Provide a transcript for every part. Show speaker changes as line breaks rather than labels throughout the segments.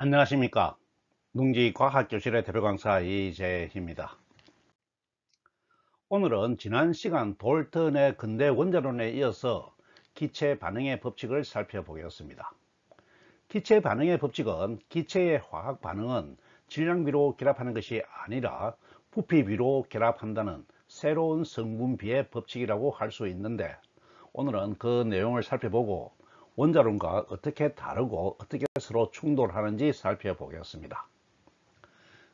안녕하십니까. 농지과학교실의 대표강사 이재희입니다. 오늘은 지난 시간 돌턴의 근대 원자론에 이어서 기체 반응의 법칙을 살펴보겠습니다. 기체 반응의 법칙은 기체의 화학 반응은 질량비로 결합하는 것이 아니라 부피비로 결합한다는 새로운 성분비의 법칙이라고 할 수 있는데, 오늘은 그 내용을 살펴보고 원자론과 어떻게 다르고 어떻게 서로 충돌하는지 살펴보겠습니다.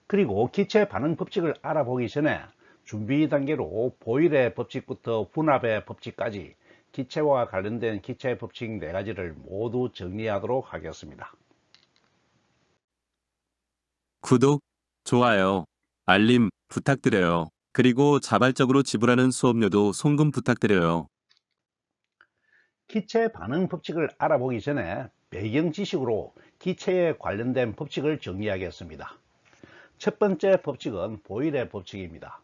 그리고 기체 반응 법칙을 알아보기 전에 준비 단계로 보일의 법칙부터 분압의 법칙까지 기체와 관련된 기체 법칙 4가지를 모두 정리하도록 하겠습니다.
구독, 좋아요, 알림 부탁드려요. 그리고 자발적으로 지불하는 수업료도 송금 부탁드려요.
기체 반응 법칙을 알아보기 전에 배경 지식으로 기체에 관련된 법칙을 정리하겠습니다. 첫 번째 법칙은 보일의 법칙입니다.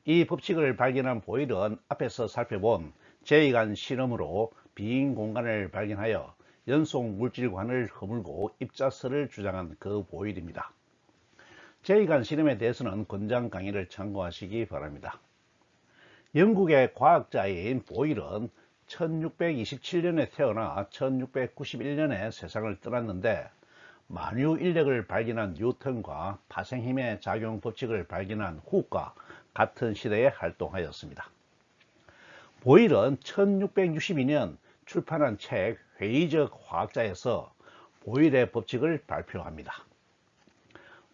이 법칙을 발견한 보일은 앞에서 살펴본 제이간 실험으로 빈 공간을 발견하여 연속 물질관을 허물고 입자설을 주장한 그 보일입니다. 제이간 실험에 대해서는 권장 강의를 참고하시기 바랍니다. 영국의 과학자인 보일은 1627년에 태어나 1691년에 세상을 떠났는데, 만유 인력을 발견한 뉴턴과 파생힘의 작용 법칙을 발견한 훅과 같은 시대에 활동하였습니다. 보일은 1662년 출판한 책 회의적 화학자에서 보일의 법칙을 발표합니다.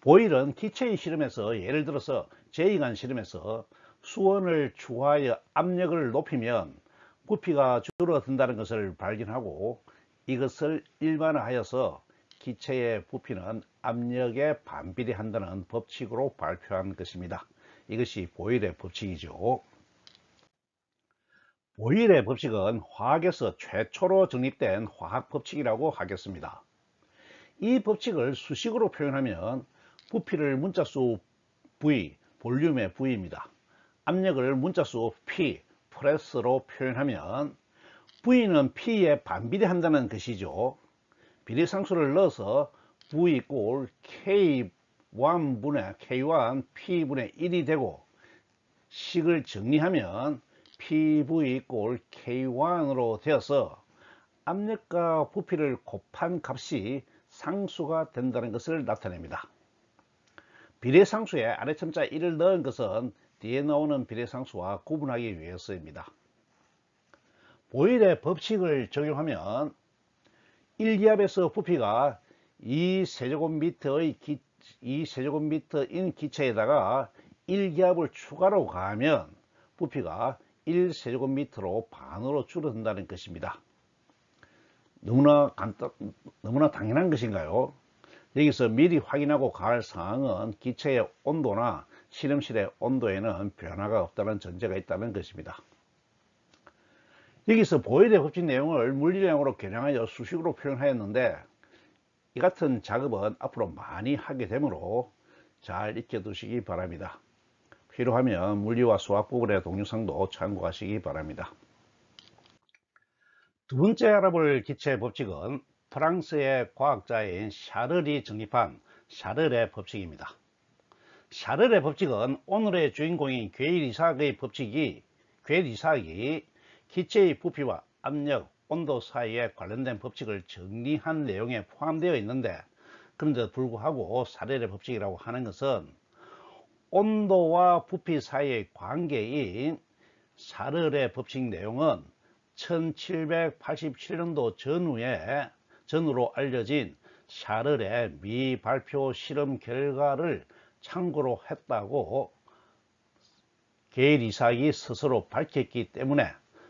보일은 기체의 실험에서, 예를 들어서 제이간 실험에서 수온을 추가하여 압력을 높이면 부피가 줄어든다는 것을 발견하고, 이것을 일반화하여서 기체의 부피는 압력에 반비례한다는 법칙으로 발표한 것입니다. 이것이 보일의 법칙이죠. 보일의 법칙은 화학에서 최초로 정립된 화학 법칙이라고 하겠습니다. 이 법칙을 수식으로 표현하면 부피를 문자수 V, 볼륨의 V입니다. 압력을 문자수 P, 프레스로 표현하면 V는 P에 반비례한다는 것이죠. 비례상수를 넣어서 V 꼴 K1분의 K1 P분의 1이 되고, 식을 정리하면 PV 꼴 K1으로 되어서 압력과 부피를 곱한 값이 상수가 된다는 것을 나타냅니다. 비례상수에 아래첨자 1을 넣은 것은 뒤에 나오는 비례상수와 구분하기 위해서입니다. 보일의 법칙을 적용하면 1기압에서 부피가 2세제곱미터인 기체에다가 1기압을 추가로 가하면 부피가 1세제곱미터로 반으로 줄어든다는 것입니다. 너무나 당연한 것인가요? 여기서 미리 확인하고 갈 사항은 기체의 온도나 실험실의 온도에는 변화가 없다는 전제가 있다는 것입니다. 여기서 보일의 법칙 내용을 물리량으로 계량하여 수식으로 표현하였는데, 이 같은 작업은 앞으로 많이 하게 되므로 잘 익혀두시기 바랍니다. 필요하면 물리와 수학 부분의 동영상도 참고하시기 바랍니다. 두 번째 알아볼 기체 법칙은 프랑스의 과학자인 샤를이 정립한 샤를의 법칙입니다. 샤를의 법칙은 오늘의 주인공인 괴리삭의 괴리삭이 기체의 부피와 압력, 온도 사이에 관련된 법칙을 정리한 내용에 포함되어 있는데, 그런데도 불구하고 샤를의 법칙이라고 하는 것은 온도와 부피 사이의 관계인 샤를의 법칙 내용은 1787년도 전후로 알려진 샤를의 미발표 실험 결과를 참고로 했다고 게리삭이 스스로 밝혔기 때문에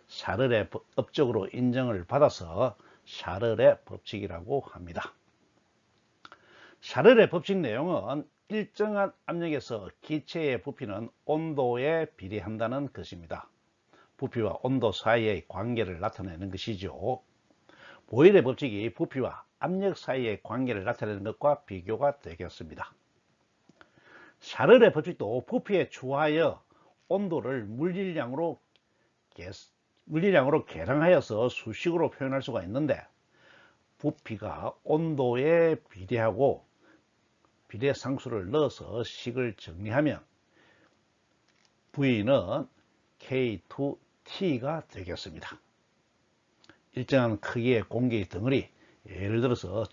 샤를의 업적으로 인정을 받아서 샤를의 법칙이라고 합니다. 샤를의 법칙 내용은 일정한 압력에서 기체의 부피는 온도에 비례한다는 것입니다. 부피와 온도 사이의 관계를 나타내는 것이죠. 보일의 법칙이 부피와 압력 사이의 관계를 나타내는 것과 비교가 되겠습니다. 샤를의 법칙도 부피에 추하여 온도를 물리량으로 계량하여서 수식으로 표현할 수가 있는데, 부피가 온도에 비례하고 비례상수를 넣어서 식을 정리하면 V는 K2T가 되겠습니다. 일정한 크기의 공기의 덩어리, 예를 들어서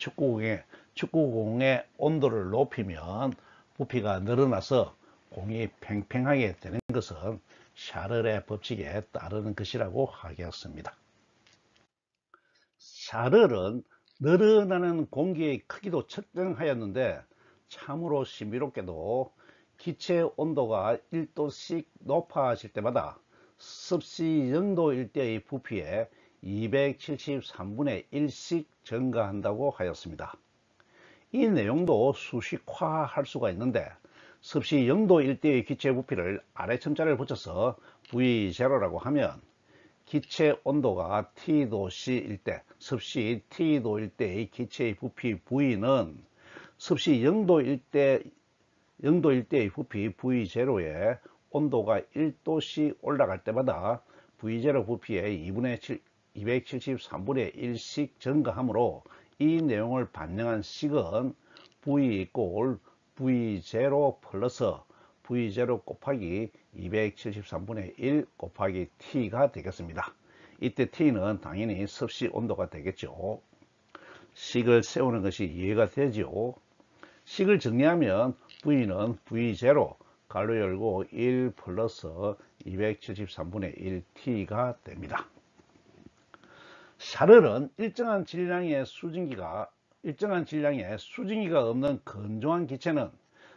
축구공의 온도를 높이면 부피가 늘어나서 공이 팽팽하게 되는 것은 샤를의 법칙에 따르는 것이라고 하겠습니다. 샤를은 늘어나는 공기의 크기도 측정하였는데 참으로 신비롭게도 기체 온도가 1도씩 높아질 때마다 습시 0도일 때의 부피에 273분의 1씩 증가한다고 하였습니다. 이 내용도 수식화할 수가 있는데 습시 0도일 때의 기체 부피를 아래 첨자를 붙여서 V0라고 하면 기체 온도가 T도씨일 때, 습시 T도일 때의 기체의 부피 V는 습시 0도일 때의 부피 V0에 온도가 1도씩 올라갈 때마다 V0 부피의 273분의 1씩 증가하므로 이 내용을 반영한 식은 V 이꼴 V0 플러스 V0 곱하기 273분의 1 곱하기 T가 되겠습니다. 이때 T는 당연히 습시 온도가 되겠죠. 식을 세우는 것이 이해가 되죠. 식을 정리하면 V는 V0 가로 열고 1 플러스 273분의 1 T가 됩니다. 샤를은 일정한 질량의 수증기가 없는 건조한 기체는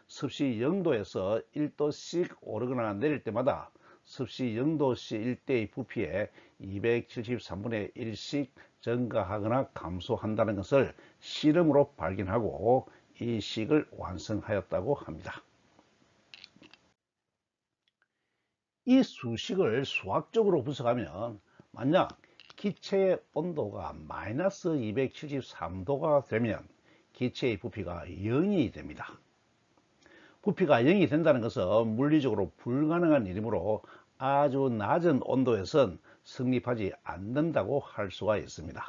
습시 0도에서 1도씩 오르거나 내릴 때마다 습시 0도씨일 때의 부피에 273분의 1씩 증가하거나 감소한다는 것을 실험으로 발견하고 이 식을 완성하였다고 합니다. 이 수식을 수학적으로 분석하면 만약 기체의 온도가 마이너스 273도가 되면 기체의 부피가 0이 됩니다. 부피가 0이 된다는 것은 물리적으로 불가능한 일이므로 아주 낮은 온도에선 성립하지 않는다고 할 수가 있습니다.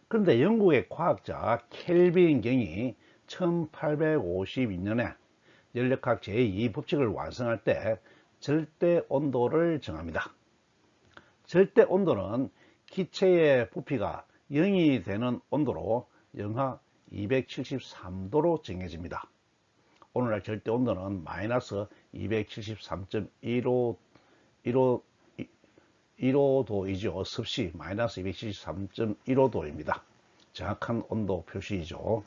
그런데 영국의 과학자 켈빈 경이 1852년에 연력학 제2 법칙을 완성할 때 절대 온도를 정합니다. 절대 온도는 기체의 부피가 0이 되는 온도로 영하 273도로 정해집니다. 오늘날 절대 온도는 마이너스 273.15도이죠. 습시 마이너스 273.15도입니다. 정확한 온도 표시이죠.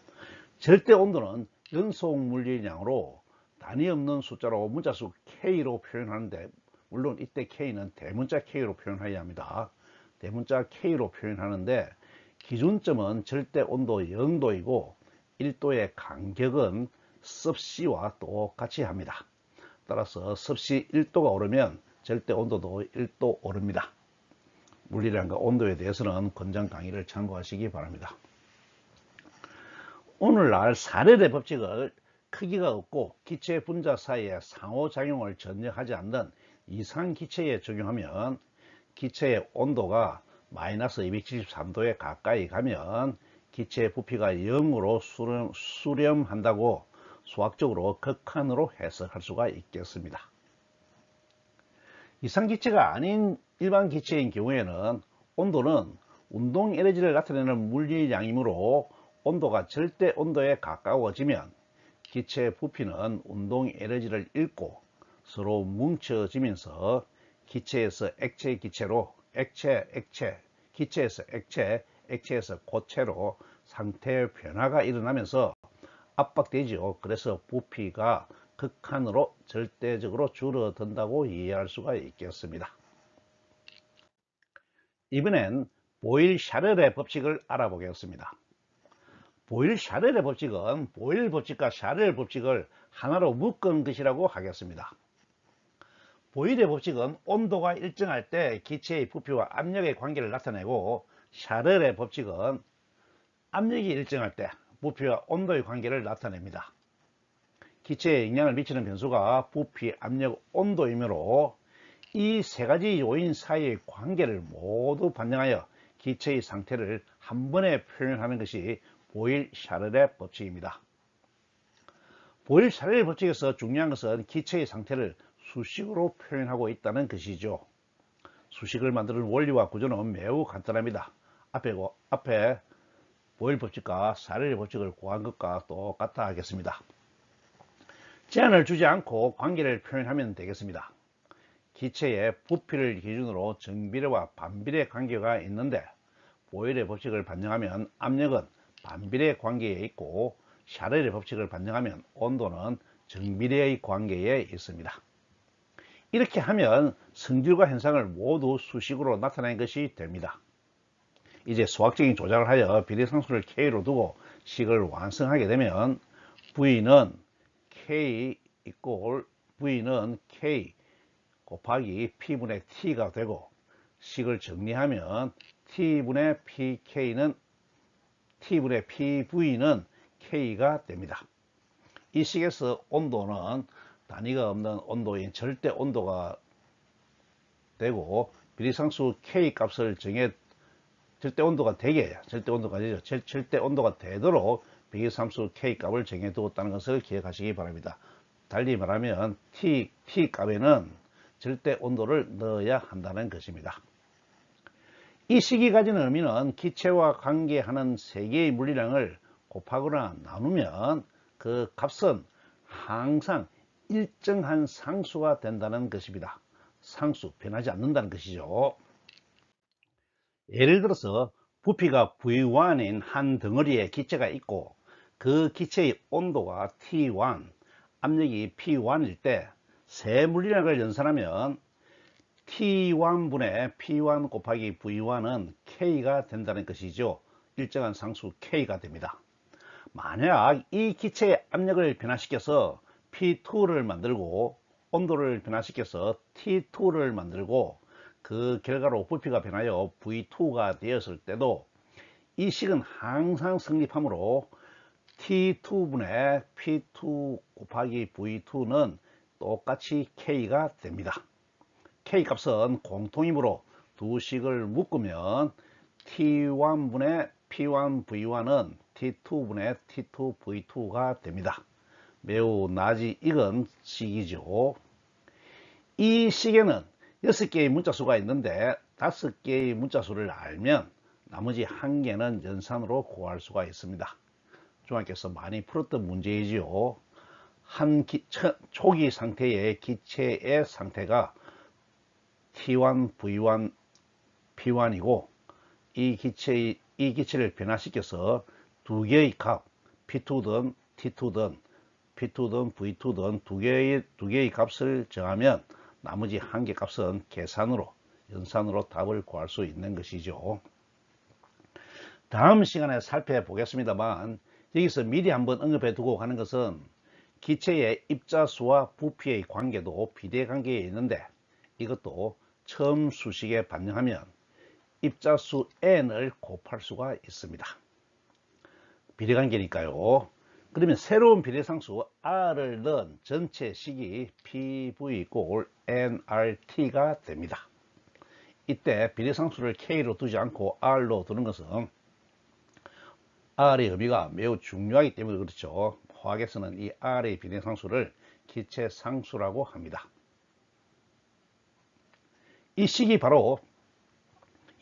절대 온도는 연속 물리량으로 단위 없는 숫자로 문자수 K로 표현하는데 물론 이때 K는 대문자 K로 표현해야 합니다. 대문자 K로 표현하는데 기준점은 절대 온도 0도이고 1도의 간격은 습시와 똑같이 합니다. 따라서 습시 1도가 오르면 절대 온도도 1도 오릅니다. 물리량과 온도에 대해서는 권장 강의를 참고하시기 바랍니다. 오늘날 사례의 법칙을 크기가 없고 기체 분자 사이에 상호작용을 전혀 하지 않는 이상 기체에 적용하면 기체의 온도가 마이너스 273도에 가까이 가면 기체의 부피가 0으로 수렴한다고 수학적으로 극한으로 해석할 수가 있겠습니다. 이상 기체가 아닌 일반 기체인 경우에는 온도는 운동 에너지를 나타내는 물리량이므로 온도가 절대 온도에 가까워지면 기체의 부피는 운동 에너지를 잃고 서로 뭉쳐지면서 기체에서 액체 기체로 기체에서 액체, 액체에서 고체로 상태 변화가 일어나면서 압박되지요. 그래서 부피가 극한으로 절대적으로 줄어든다고 이해할 수가 있겠습니다. 이번엔 보일-샤를의 법칙을 알아보겠습니다. 보일-샤를의 법칙은 보일 법칙과 샤를 법칙을 하나로 묶은 것이라고 하겠습니다. 보일의 법칙은 온도가 일정할 때 기체의 부피와 압력의 관계를 나타내고 샤를의 법칙은 압력이 일정할 때 부피와 온도의 관계를 나타냅니다. 기체에 영향을 미치는 변수가 부피, 압력, 온도이므로 이 세 가지 요인 사이의 관계를 모두 반영하여 기체의 상태를 한 번에 표현하는 것이 보일-샤를의 법칙입니다. 보일-샤를의 법칙에서 중요한 것은 기체의 상태를 수식으로 표현하고 있다는 것이죠. 수식을 만드는 원리와 구조는 매우 간단합니다. 앞에 보일 법칙과 샤를의 법칙을 구한 것과 똑같아 하겠습니다. 제한을 주지 않고 관계를 표현하면 되겠습니다. 기체의 부피를 기준으로 정비례와 반비례 관계가 있는데 보일의 법칙을 반영하면 압력은 반비례 관계에 있고 샤를의 법칙을 반영하면 온도는 정비례의 관계에 있습니다. 이렇게 하면 성질과 현상을 모두 수식으로 나타낸 것이 됩니다. 이제 수학적인 조작을 하여 비례상수를 K로 두고 식을 완성하게 되면 V는 K 곱하기 P분의 T가 되고 식을 정리하면 T분의 PV는 K가 됩니다. 이 식에서 온도는 단위가 없는 온도인 절대 온도가 되고 비례상수 K 값을 절대 온도가 되도록 비례상수 K 값을 정해두었다는 것을 기억하시기 바랍니다. 달리 말하면 T 값에는 절대 온도를 넣어야 한다는 것입니다. 이 식이 가지는 의미는 기체와 관계하는 세 개의 물리량을 곱하거나 나누면 그 값은 항상 일정한 상수가 된다는 것입니다. 상수, 변하지 않는다는 것이죠. 예를 들어서 부피가 V1인 한 덩어리에 기체가 있고 그 기체의 온도가 T1, 압력이 P1일 때 세 물리량을 연산하면 T1분의 P1 곱하기 V1은 K가 된다는 것이죠. 일정한 상수 K가 됩니다. 만약 이 기체의 압력을 변화시켜서 P2를 만들고 온도를 변화시켜서 T2를 만들고 그 결과로 부피가 변하여 V2가 되었을 때도 이 식은 항상 성립하므로 T2분의 P2 곱하기 V2는 똑같이 K가 됩니다. K 값은 공통이므로 두 식을 묶으면 T1분의 P1 V1은 T2분의 T2 V2가 됩니다. 매우 낯이 익은 식이죠. 이 식에는 6개의 문자수가 있는데 5개의 문자수를 알면 나머지 1개는 연산으로 구할 수가 있습니다. 중학교에서 많이 풀었던 문제이지요. 초기 상태의 기체의 상태가 T1, V1, P1이고 이 기체를 변화시켜서 두 개의 값 P2든 T2든 P2든 V2든 두 개의 값을 정하면 나머지 1개 값은 연산으로 답을 구할 수 있는 것이죠. 다음 시간에 살펴보겠습니다만 여기서 미리 한번 언급해 두고 가는 것은 기체의 입자수와 부피의 관계도 비례관계에 있는데 이것도 처음 수식에 반영하면 입자수 n을 곱할 수가 있습니다. 비례관계니까요. 그러면 새로운 비례상수 r을 넣은 전체 식이 PV 꼴 nRT가 됩니다. 이때 비례상수를 K로 두지 않고 R로 두는 것은 R의 의미가 매우 중요하기 때문에 그렇죠. 화학에서는 이 R의 비례상수를 기체상수라고 합니다. 이 식이 바로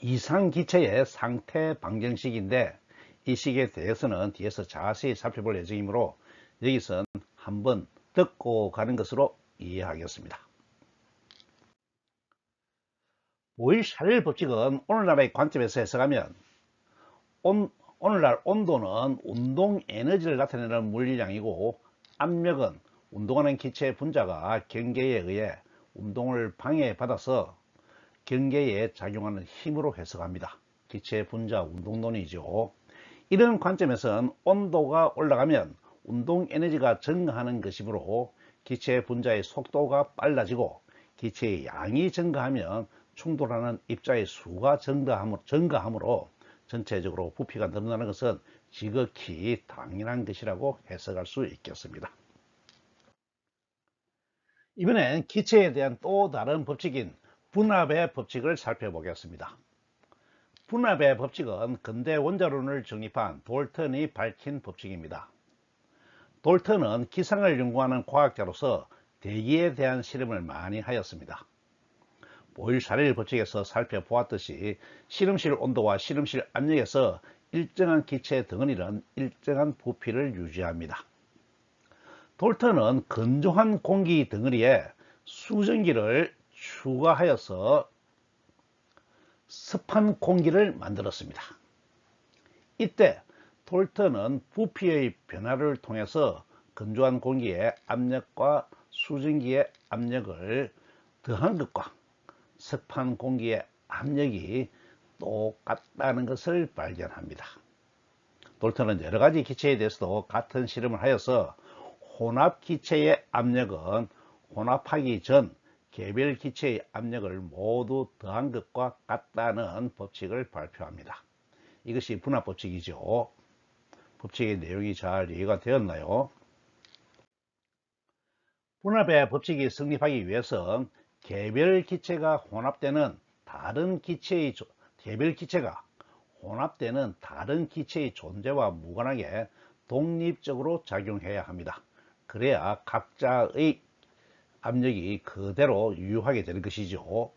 이상기체의 상태 방정식인데 이 식에 대해서는 뒤에서 자세히 살펴볼 예정이므로 여기선 한번 듣고 가는 것으로 이해하겠습니다. 보일-샤를 법칙은 오늘날의 관점에서 해석하면 오늘날 온도는 운동 에너지를 나타내는 물리량이고 압력은 운동하는 기체의 분자가 경계에 의해 운동을 방해받아서 경계에 작용하는 힘으로 해석합니다. 기체 분자 운동론이죠. 이런 관점에서는 온도가 올라가면 운동 에너지가 증가하는 것이므로 기체 분자의 속도가 빨라지고 기체의 양이 증가하면 충돌하는 입자의 수가 증가하므로 전체적으로 부피가 늘어나는 것은 지극히 당연한 것이라고 해석할 수 있겠습니다. 이번엔 기체에 대한 또 다른 법칙인 분압의 법칙을 살펴보겠습니다. 분압의 법칙은 근대 원자론을 정립한 돌턴이 밝힌 법칙입니다. 돌턴은 기상을 연구하는 과학자로서 대기에 대한 실험을 많이 하였습니다. 보일샤렐 법칙에서 살펴보았듯이 실험실 온도와 실험실 압력에서 일정한 기체의 덩어리는 일정한 부피를 유지합니다. 돌턴은 건조한 공기 덩어리에 수증기를 추가하여서 습한 공기를 만들었습니다. 이때 돌턴은 부피의 변화를 통해서 건조한 공기의 압력과 수증기의 압력을 더한 것과 습한 공기의 압력이 똑같다는 것을 발견합니다. 돌턴은 여러가지 기체에 대해서도 같은 실험을 하여서 혼합 기체의 압력은 혼합하기 전 개별 기체의 압력을 모두 더한 것과 같다는 법칙을 발표합니다. 이것이 분압 법칙이죠. 법칙의 내용이 잘 이해가 되었나요? 분압의 법칙이 성립하기 위해선 개별 기체가 혼합되는 다른 기체의 존재와 무관하게 독립적으로 작용해야 합니다. 그래야 각자의 압력이 그대로 유효하게 되는 것이죠.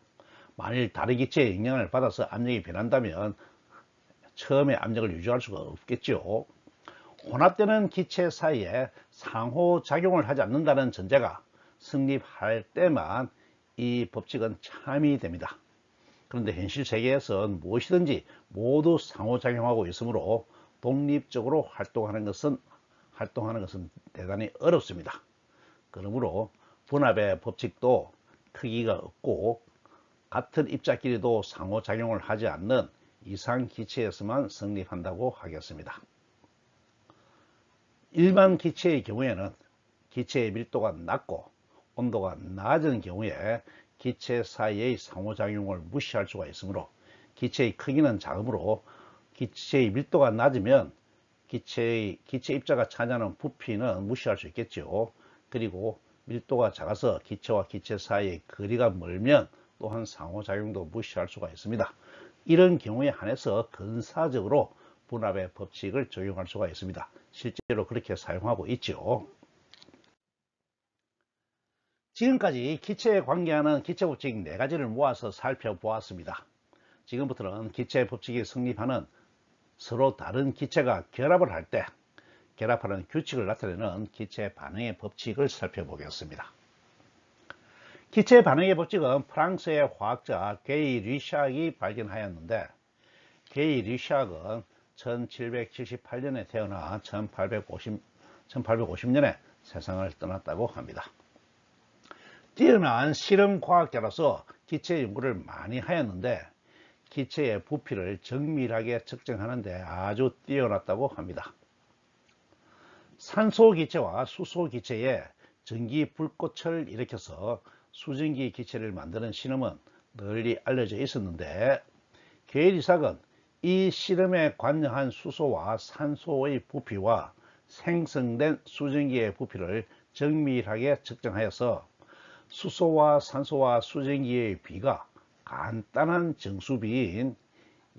만일 다른 기체의 영향을 받아서 압력이 변한다면 처음에 압력을 유지할 수가 없겠죠. 혼합되는 기체 사이에 상호작용을 하지 않는다는 전제가 성립할 때만 이 법칙은 참이 됩니다. 그런데 현실 세계에선 무엇이든지 모두 상호작용하고 있으므로 독립적으로 활동하는 것은 대단히 어렵습니다. 그러므로 분압의 법칙도 크기가 없고 같은 입자끼리도 상호작용을 하지 않는 이상 기체에서만 성립한다고 하겠습니다. 일반 기체의 경우에는 기체의 밀도가 낮고 온도가 낮은 경우에 기체 사이의 상호작용을 무시할 수가 있으므로 기체의 크기는 작으므로 기체의 밀도가 낮으면 기체 입자가 차지하는 부피는 무시할 수 있겠죠. 그리고 밀도가 작아서 기체와 기체 사이의 거리가 멀면 또한 상호작용도 무시할 수가 있습니다. 이런 경우에 한해서 근사적으로 분압의 법칙을 적용할 수가 있습니다. 실제로 그렇게 사용하고 있죠. 지금까지 기체에 관계하는 기체법칙 4가지를 모아서 살펴보았습니다. 지금부터는 기체 법칙이 성립하는 서로 다른 기체가 결합을 할 때 결합하는 규칙을 나타내는 기체 반응의 법칙을 살펴보겠습니다. 기체 반응의 법칙은 프랑스의 화학자 게이 르샥이 발견하였는데, 게이 르샥은 1778년에 태어나 1850년에 세상을 떠났다고 합니다. 뛰어난 실험과학자로서 기체 연구를 많이 하였는데 기체의 부피를 정밀하게 측정하는 데 아주 뛰어났다고 합니다. 산소 기체와 수소 기체에 전기 불꽃을 일으켜서 수증기 기체를 만드는 실험은 널리 알려져 있었는데 게이 르샥은 이 실험에 관여한 수소와 산소의 부피와 생성된 수증기의 부피를 정밀하게 측정하여서 수소와 산소와 수증기의 비가 간단한 정수비인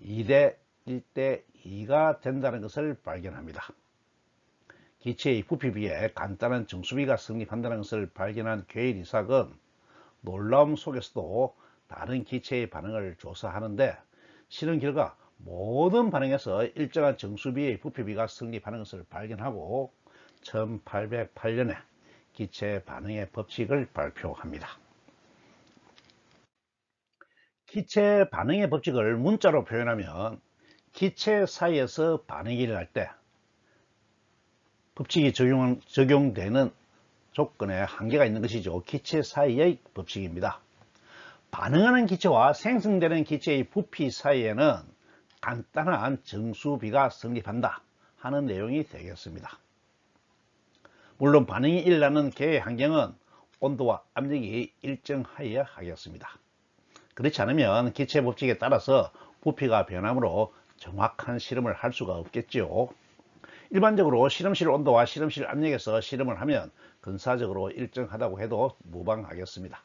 2대 1대 2가 된다는 것을 발견합니다. 기체의 부피비에 간단한 정수비가 성립한다는 것을 발견한 게이 르샥은 놀라움 속에서도 다른 기체의 반응을 조사하는데 실험 결과 모든 반응에서 일정한 정수비의 부피비가 성립하는 것을 발견하고 1808년에 기체 반응의 법칙을 발표합니다. 기체 반응의 법칙을 문자로 표현하면 기체 사이에서 반응이 일어날 때 법칙이 적용되는 조건에 한계가 있는 것이죠. 기체 사이의 법칙입니다. 반응하는 기체와 생성되는 기체의 부피 사이에는 간단한 정수비가 성립한다 하는 내용이 되겠습니다. 물론 반응이 일어나는 개의 환경은 온도와 압력이 일정하여야 하겠습니다. 그렇지 않으면 기체 법칙에 따라서 부피가 변함으로 정확한 실험을 할 수가 없겠죠. 일반적으로 실험실 온도와 실험실 압력에서 실험을 하면 근사적으로 일정하다고 해도 무방하겠습니다.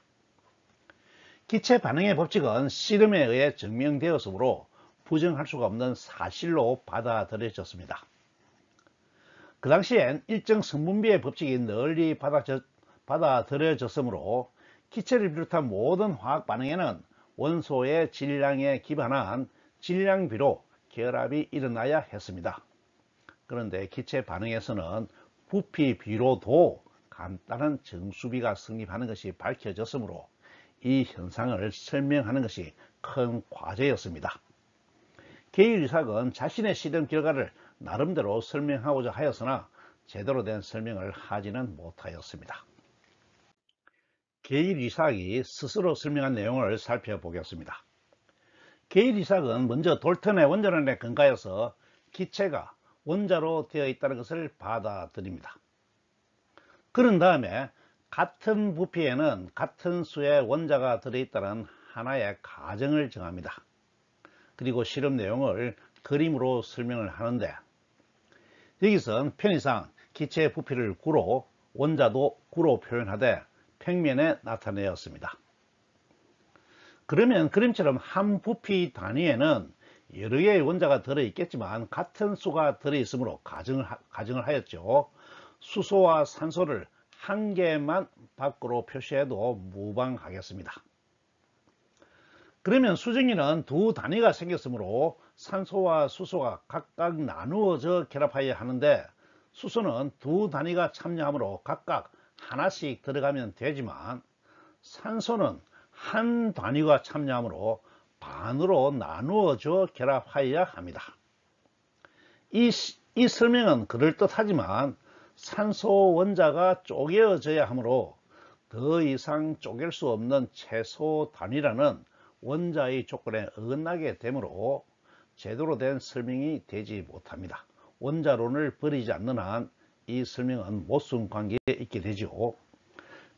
기체 반응의 법칙은 실험에 의해 증명되었으므로 부정할 수가 없는 사실로 받아들여졌습니다. 그 당시엔 일정 성분비의 법칙이 널리 받아들여졌으므로 기체를 비롯한 모든 화학 반응에는 원소의 질량에 기반한 질량비로 결합이 일어나야 했습니다. 그런데 기체 반응에서는 부피비로도 간단한 정수비가 성립하는 것이 밝혀졌으므로 이 현상을 설명하는 것이 큰 과제였습니다. 게일 이삭은 자신의 실험 결과를 나름대로 설명하고자 하였으나 제대로 된 설명을 하지는 못하였습니다. 게일 이삭이 스스로 설명한 내용을 살펴보겠습니다. 게일 이삭은 먼저 돌턴의 원자론에 근거해서 기체가 원자로 되어 있다는 것을 받아들입니다. 그런 다음에 같은 부피에는 같은 수의 원자가 들어있다는 하나의 가정을 정합니다. 그리고 실험 내용을 그림으로 설명을 하는데, 여기선 편의상 기체의 부피를 구로, 원자도 구로 표현하되 평면에 나타내었습니다. 그러면 그림처럼 한 부피 단위에는 여러 개의 원자가 들어있겠지만 같은 수가 들어있으므로 가정을 하였죠. 수소와 산소를 한 개만 밖으로 표시해도 무방하겠습니다. 그러면 수증기는 두 단위가 생겼으므로 산소와 수소가 각각 나누어져 결합하여야 하는데, 수소는 두 단위가 참여하므로 각각 하나씩 들어가면 되지만 산소는 한 단위가 참여하므로 반으로 나누어져 결합하여야 합니다. 이 설명은 그럴듯하지만 산소 원자가 쪼개어져야 하므로 더 이상 쪼갤 수 없는 최소 단위라는 원자의 조건에 어긋나게 되므로 제대로 된 설명이 되지 못합니다. 원자론을 버리지 않는 한 이 설명은 모순 관계에 있게 되죠.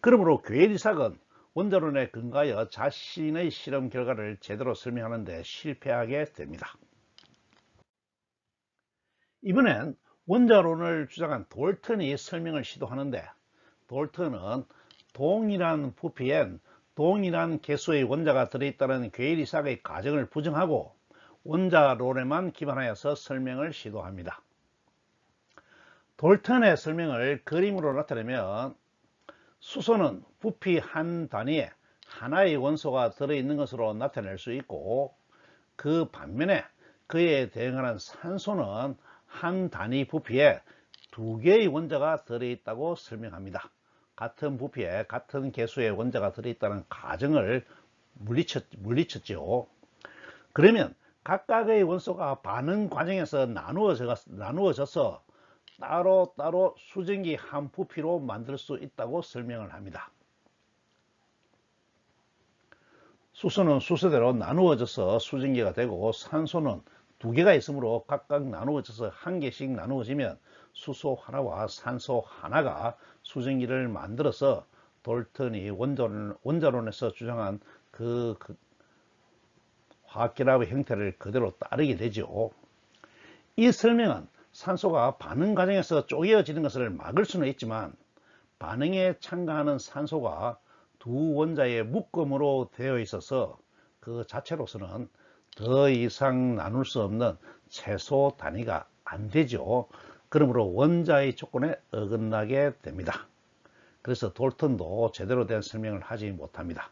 그러므로 게일 이삭은 원자론에 근거하여 자신의 실험 결과를 제대로 설명하는 데 실패하게 됩니다. 이번엔 원자론을 주장한 돌턴이 설명을 시도하는데, 돌턴은 동일한 부피엔 동일한 개수의 원자가 들어있다는 게일 이삭의 가정을 부정하고 원자론에만 기반하여서 설명을 시도합니다. 돌턴의 설명을 그림으로 나타내면 수소는 부피 한 단위에 하나의 원소가 들어있는 것으로 나타낼 수 있고, 그 반면에 그에 대응하는 산소는 한 단위 부피에 두 개의 원자가 들어있다고 설명합니다. 같은 부피에 같은 개수의 원자가 들어있다는 가정을 물리쳤죠. 그러면 각각의 원소가 반응 과정에서 나누어져서 따로따로 수증기 한 부피로 만들 수 있다고 설명을 합니다. 수소는 수소대로 나누어져서 수증기가 되고, 산소는 두 개가 있으므로 각각 나누어져서 한 개씩 나누어지면 수소 하나와 산소 하나가 수증기를 만들어서 돌턴이 원자론에서 주장한 그 화학결합의 형태를 그대로 따르게 되죠. 이 설명은 산소가 반응 과정에서 쪼개어지는 것을 막을 수는 있지만, 반응에 참가하는 산소가 두 원자의 묶음으로 되어 있어서 그 자체로서는 더 이상 나눌 수 없는 최소 단위가 안 되죠. 그러므로 원자의 조건에 어긋나게 됩니다. 그래서 돌턴도 제대로 된 설명을 하지 못합니다.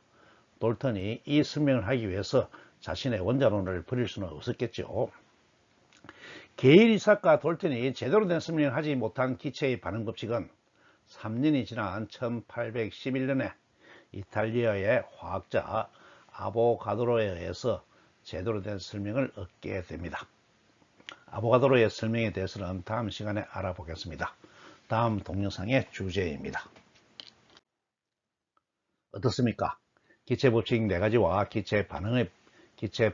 돌턴이 이 설명을 하기 위해서 자신의 원자론을 버릴 수는 없었겠죠. 게일 이삭과 돌턴이 제대로 된 설명을 하지 못한 기체의 반응 법칙은 3년이 지난 1811년에 이탈리아의 화학자 아보가드로에 의해서 제대로 된 설명을 얻게 됩니다. 아보가드로의 설명에 대해서는 다음 시간에 알아보겠습니다. 다음 동영상의 주제입니다. 어떻습니까? 기체 법칙 4가지와 기체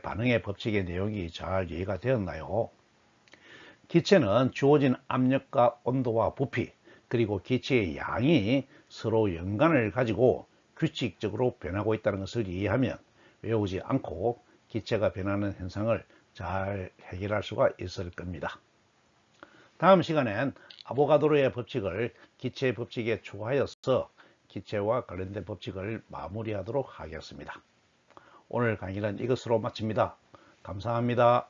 반응의 법칙의 내용이 잘 이해가 되었나요? 기체는 주어진 압력과 온도와 부피, 그리고 기체의 양이 서로 연관을 가지고 규칙적으로 변하고 있다는 것을 이해하면 외우지 않고 기체가 변하는 현상을 잘 해결할 수가 있을 겁니다. 다음 시간엔 아보가드로의 법칙을 기체의 법칙에 추가하여서 기체와 관련된 법칙을 마무리하도록 하겠습니다. 오늘 강의는 이것으로 마칩니다. 감사합니다.